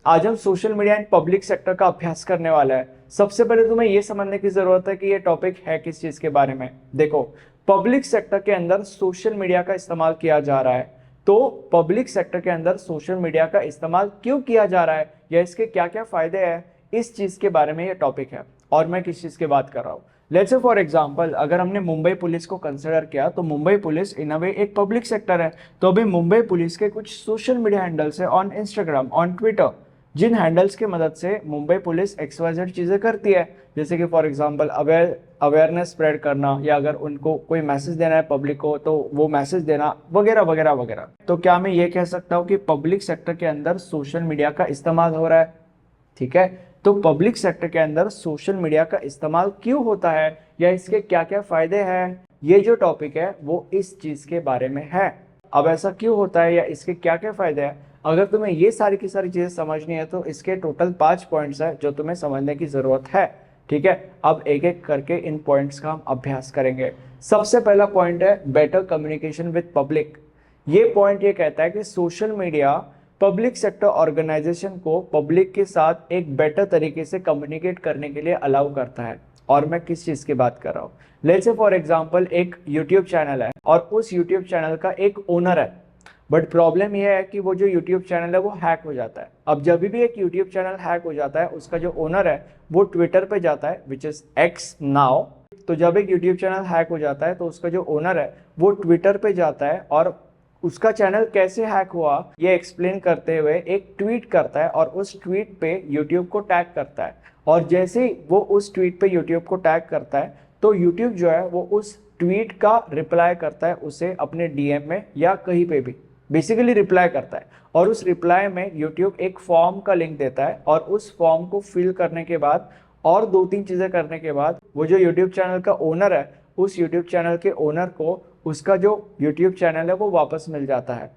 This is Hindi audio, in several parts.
आज हम social media and public sector का अभ्यास करने वाला है। सबसे पहले तुम्हें यह समझने की जरूरत है कि ये टॉपिक है किस चीज के बारे में। देखो, पब्लिक सेक्टर के अंदर सोशल मीडिया का इस्तेमाल किया जा रहा है, तो पब्लिक सेक्टर के अंदर सोशल मीडिया का इस्तेमाल क्यों किया जा रहा है या इसके क्या क्या फायदे हैं, इस चीज के बारे में ये टॉपिक है। और मैं किस चीज की बात कर रहा हूँ, लेट्स से फॉर एग्जांपल अगर हमने मुंबई पुलिस को कंसिडर किया तो मुंबई पुलिस इन अ वे एक पब्लिक सेक्टर है। तो अभी मुंबई पुलिस के कुछ सोशल मीडिया हैंडल्स है ऑन इंस्टाग्राम, ऑन ट्विटर, जिन हैंडल्स की मदद से मुंबई पुलिस XYZ चीजें करती है, जैसे कि फॉर एग्जांपल अवेयरनेस स्प्रेड करना, या अगर उनको कोई मैसेज देना है पब्लिक को तो वो मैसेज देना, वगैरह वगैरह वगैरह। तो क्या मैं ये कह सकता हूँ कि पब्लिक सेक्टर के अंदर सोशल मीडिया का इस्तेमाल हो रहा है? ठीक है, तो पब्लिक सेक्टर के अंदर सोशल मीडिया का इस्तेमाल क्यों होता है या इसके क्या क्या फायदे हैं, ये जो टॉपिक है वो इस चीज के बारे में है। अब ऐसा क्यों होता है या इसके क्या क्या फायदे हैं, अगर तुम्हें ये सारी की सारी चीजें समझनी है तो इसके टोटल 5 पॉइंट्स है जो तुम्हें समझने की जरूरत है। ठीक है, अब एक एक करके इन पॉइंट्स का हम अभ्यास करेंगे। सबसे पहला पॉइंट है बेटर कम्युनिकेशन विद पब्लिक। ये पॉइंट ये कहता है कि social media public sector organisation को पब्लिक के साथ एक बेटर तरीके से कम्युनिकेट करने के लिए अलाउ करता है। और मैं किस चीज की बात कर रहा हूँ, लेट्स से फॉर एग्जांपल एक यूट्यूब चैनल है और उस यूट्यूब चैनल का एक ओनर है, बट प्रॉब्लम यह है कि वो जो यूट्यूब चैनल है वो हैक हो जाता है। अब जब भी एक यूट्यूब चैनल हैक हो जाता है, उसका जो ओनर है वो ट्विटर पे जाता है, विच इज एक्स नाउ। तो जब एक यूट्यूब चैनल हैक हो जाता है तो उसका जो ओनर है वो ट्विटर पे जाता है और उसका चैनल कैसे हैक हुआ ये एक्सप्लेन करते हुए एक ट्वीट करता है और उस ट्वीट पे यूट्यूब को टैग करता है। और जैसे ही वो उस ट्वीट पे यूट्यूब को टैग करता है तो यूट्यूब जो है वो उस ट्वीट का रिप्लाई करता है उसे अपने डीएम में या कहीं पे भी, बेसिकली रिप्लाई करता है। और उस रिप्लाई में यूट्यूब एक फॉर्म का लिंक देता है और उस फॉर्म को फिल करने के बाद और 2-3 चीजें करने के बाद वो जो यूट्यूब चैनल का ओनर है, उस यूट्यूब चैनल के ओनर को उसका जो यूट्यूब चैनल है वो वापस मिल जाता है।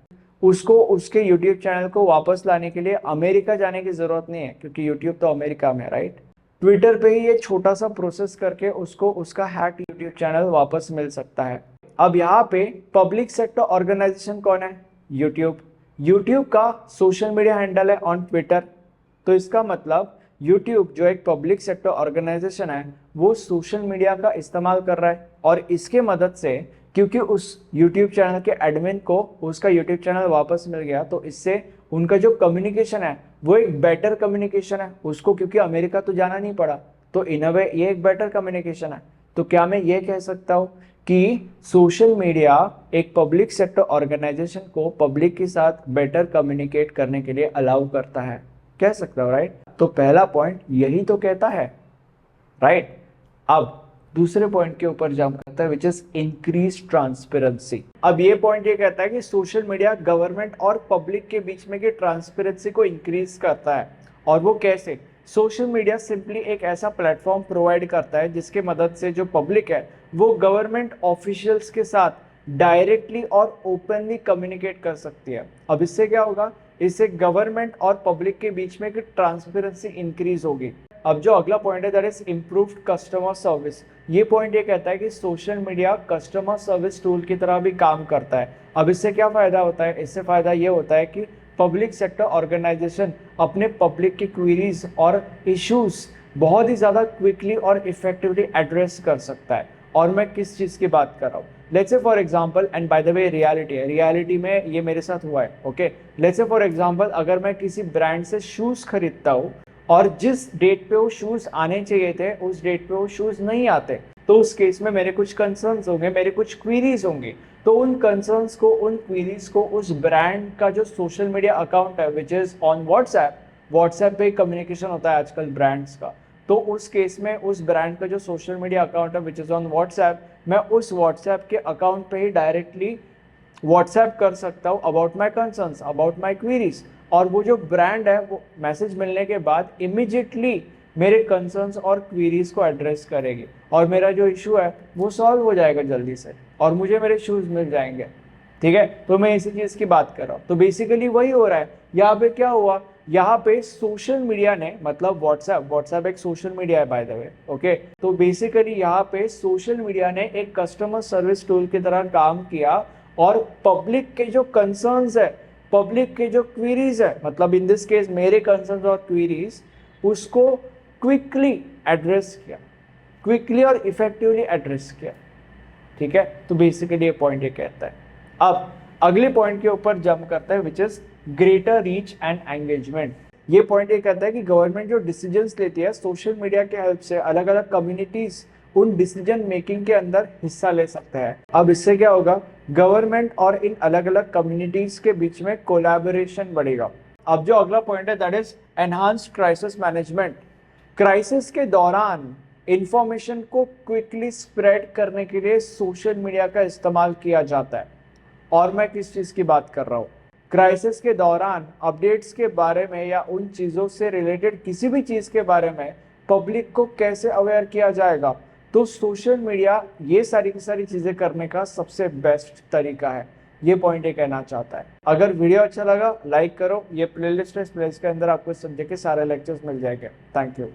उसको उसके यूट्यूब चैनल को वापस लाने के लिए अमेरिका जाने की जरूरत नहीं है, क्योंकि यूट्यूब तो अमेरिका में है, राइट। ट्विटर पे ही ये छोटा सा प्रोसेस करके उसको उसका हैक यूट्यूब चैनल वापस मिल सकता है। अब यहाँ पे पब्लिक सेक्टर ऑर्गेनाइजेशन कौन है? यूट्यूब। यूट्यूब का सोशल मीडिया हैंडल है ऑन ट्विटर। तो इसका मतलब यूट्यूब जो एक पब्लिक सेक्टर ऑर्गेनाइजेशन है वो सोशल मीडिया का इस्तेमाल कर रहा है, और इसके मदद से क्योंकि उस यूट्यूब चैनल के एडमिन को उसका यूट्यूब चैनल वापस मिल गया, तो इससे उनका जो कम्युनिकेशन है वो एक बेटर कम्युनिकेशन है उसको, क्योंकि अमेरिका तो जाना नहीं पड़ा। तो इन अ वे ये एक बेटर कम्युनिकेशन है। तो क्या मैं ये कह सकता हूँ कि सोशल मीडिया एक पब्लिक सेक्टर ऑर्गेनाइजेशन को पब्लिक के साथ बेटर कम्युनिकेट करने के लिए अलाउ करता है? कह सकता हूँ, राइट। तो पहला पॉइंट यही तो कहता है, राइट। अब दूसरे पॉइंट के ऊपर जंप करता है, विच इज इंक्रीज ट्रांसपेरेंसी। अब ये पॉइंट ये कहता है कि सोशल मीडिया गवर्नमेंट और पब्लिक के बीच में की ट्रांसपेरेंसी को इंक्रीज करता है। और वो कैसे? सोशल मीडिया सिंपली एक ऐसा प्लेटफॉर्म प्रोवाइड करता है जिसके मदद से जो पब्लिक है वो गवर्नमेंट ऑफिशियल्स के साथ डायरेक्टली और ओपनली कम्युनिकेट कर सकती है। अब इससे क्या होगा? इससे गवर्नमेंट और पब्लिक के बीच में ट्रांसपेरेंसी इंक्रीज होगी। अब जो अगला पॉइंट है that is improved customer service. ये पॉइंट ये कहता है कि social media customer service tool की तरह भी काम करता है। अब इससे क्या फायदा होता है? इससे फायदा ये होता है कि पब्लिक सेक्टर ऑर्गेनाइजेशन अपने पब्लिक की क्वेरीज और इश्यूज बहुत ही ज़्यादा क्विकली और इफेक्टिवली एड्रेस कर सकता है। और मैं किस चीज़ की बात कर रहा हूँ? Let's say for example, and by the way reality है, रियलिटी में ये मेरे साथ हुआ है, okay. Let's say for example अगर मैं किसी ब्रांड से शूज़ खरीदता हूँ और जिस डेट पे वो शूज़ आने चाहिए थे उस डेट पे वो शूज़ नहीं आते, तो उस केस में मेरे कुछ कंसर्न्स होंगे, मेरे कुछ क्वीरीज होंगी। तो उन कंसर्न्स को, उन क्वीरीज को उस ब्रांड का जो सोशल मीडिया अकाउंट है विच इज़ ऑन व्हाट्सएप पे कम्युनिकेशन होता है आजकल ब्रांड्स का। तो उस केस में उस ब्रांड का जो सोशल मीडिया अकाउंट है विच इज़ ऑन व्हाट्सएप, मैं उस व्हाट्सएप के अकाउंट पे ही डायरेक्टली व्हाट्सएप कर सकता हूँ about my concerns, about my queries. और वो जो ब्रांड है वो मैसेज मिलने के बाद इमीडिएटली मेरे कंसर्न्स और क्वीरीज को एड्रेस करेगी और मेरा जो इशू है वो सॉल्व हो जाएगा जल्दी से और मुझे मेरे शूज़ मिल जाएंगे। ठीक है, तो मैं इसी चीज़ की बात कर रहा हूँ। तो बेसिकली वही हो रहा है। यहाँ पे क्या हुआ? यहाँ पे सोशल मीडिया ने, मतलब व्हाट्सएप एक सोशल मीडिया है बाय द वे, ओके। तो बेसिकली यहाँ पे सोशल मीडिया ने एक कस्टमर सर्विस टूल की तरह काम किया और पब्लिक के जो कंसर्न्स है पब्लिक के जो क्वेरीज है, मतलब इन दिस केस मेरे कंसर्न्स और क्वेरीज, उसको क्विकली एड्रेस किया, क्विकली और इफेक्टिवली एड्रेस किया। ठीक है, तो बेसिकली ये पॉइंट ये कहता है। अब अगले पॉइंट के ऊपर जंप करता है, which is greater reach and engagement. ये पॉइंट ये कहता है कि गवर्नमेंट जो डिसीजंस लेती है सोशल मीडिया के हेल्प से, अलग अलग कम्युनिटीज उन डिसीजन मेकिंग के अंदर हिस्सा ले सकते हैं। अब इससे क्या होगा, गवर्नमेंट और इन अलग अलग कम्युनिटीज के बीच में कोलैबोरेशन बढ़ेगा। अब जो अगला पॉइंट है that is enhanced crisis management. Crisis के दौरान इंफॉर्मेशन को क्विकली स्प्रेड करने के लिए सोशल मीडिया का इस्तेमाल किया जाता है। और मैं किस चीज की बात कर रहा हूँ, क्राइसिस के दौरान अपडेट्स के बारे में या उन चीजों से रिलेटेड किसी भी चीज के बारे में पब्लिक को कैसे अवेयर किया जाएगा, तो सोशल मीडिया ये सारी की सारी चीजें करने का सबसे बेस्ट तरीका है। ये पॉइंट ये कहना चाहता है। अगर वीडियो अच्छा लगा लाइक करो, ये प्लेलिस्ट है, इस प्लेलिस्ट के अंदर आपको इस सब्जेक्ट के सारे लेक्चर्स मिल जाएंगे। Thank you.